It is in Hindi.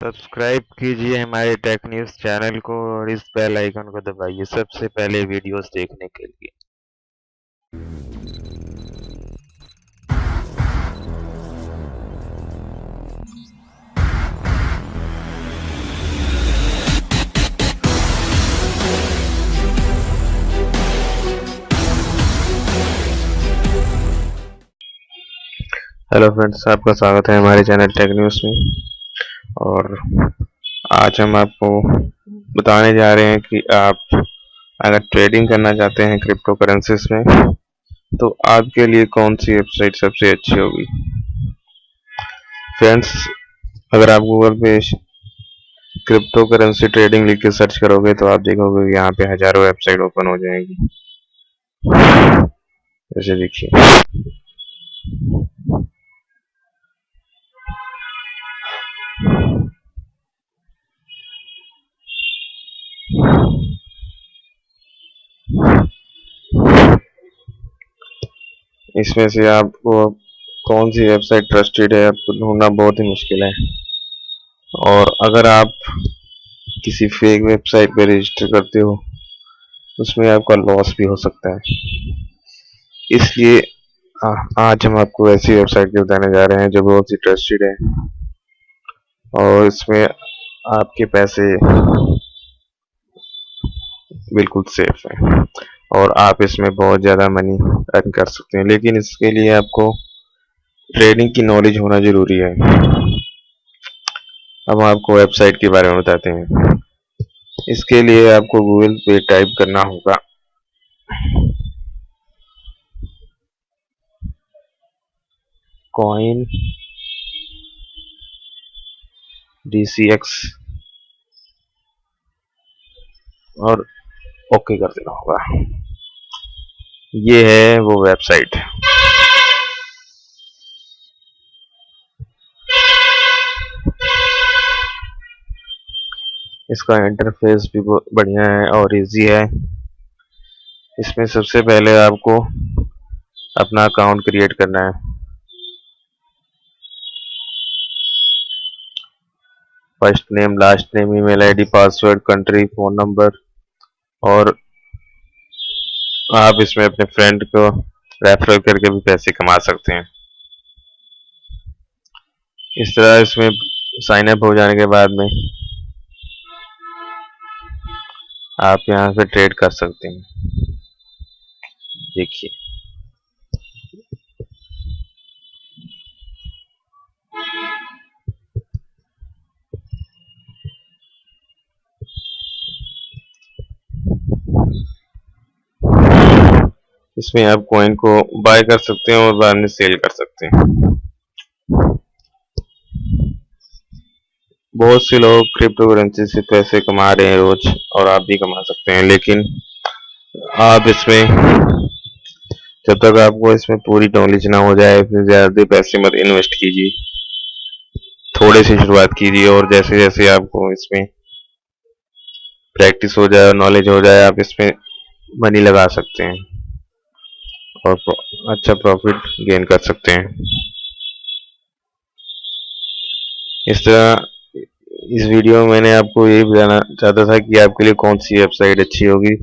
सब्सक्राइब कीजिए हमारे टेक न्यूज़ चैनल को और इस बेल आइकन को दबाइए सबसे पहले वीडियोस देखने के लिए। हेलो फ्रेंड्स, आपका स्वागत है हमारे चैनल टेक न्यूज़ में। और आज हम आपको बताने जा रहे हैं कि आप अगर ट्रेडिंग करना चाहते हैं क्रिप्टो करेंसीज में तो आपके लिए कौन सी वेबसाइट सबसे अच्छी होगी। फ्रेंड्स, अगर आप गूगल पे क्रिप्टो करेंसी ट्रेडिंग लिख के सर्च करोगे तो आप देखोगे कि यहाँ पे हजारों वेबसाइट ओपन हो जाएगी। जैसे देखिए, इसमें से आपको कौन सी वेबसाइट ट्रस्टेड है आपको ढूंढना बहुत ही मुश्किल है। और अगर आप किसी फेक वेबसाइट पे रजिस्टर करते हो उसमें आपका लॉस भी हो सकता है। इसलिए आज हम आपको ऐसी वेबसाइट के बताने जा रहे हैं जो बहुत ही ट्रस्टेड है और इसमें आपके पैसे बिल्कुल सेफ है और आप इसमें बहुत ज़्यादा मनी अर्न कर सकते हैं। लेकिन इसके लिए आपको ट्रेडिंग की नॉलेज होना ज़रूरी है। अब आपको वेबसाइट के बारे में बताते हैं। इसके लिए आपको गूगल पे टाइप करना होगा कॉइन DCX और ओके कर देना होगा। ये है वो वेबसाइट। इसका इंटरफेस भी बढ़िया है और इजी है। इसमें सबसे पहले आपको अपना अकाउंट क्रिएट करना है। First name, last name, email ID, password, country, phone number और आप इसमें अपने फ्रेंड को रेफर करके भी पैसे कमा सकते हैं। इस तरह इसमें साइन अप हो जाने के बाद में आप यहाँ से ट्रेड कर सकते हैं। देखिए, इसमें आप कॉइन को बाय कर सकते हैं और बाद में सेल कर सकते हैं। बहुत से लोग क्रिप्टो करेंसी से पैसे कमा रहे हैं रोज और आप भी कमा सकते हैं। लेकिन आप इसमें जब तक आपको इसमें पूरी नॉलेज ना हो जाए फिर ज़्यादा पैसे मत इन्वेस्ट कीजिए। थोड़े से शुरुआत कीजिए और जैसे जैसे आपको इसमें प्रैक्टिस हो जाए और नॉलेज हो जाए आप इसमें मनी लगा सकते हैं और अच्छा प्रॉफिट गेन कर सकते हैं। इस तरह इस वीडियो में मैंने आपको यही बताना चाहता था कि आपके लिए कौन सी वेबसाइट अच्छी होगी।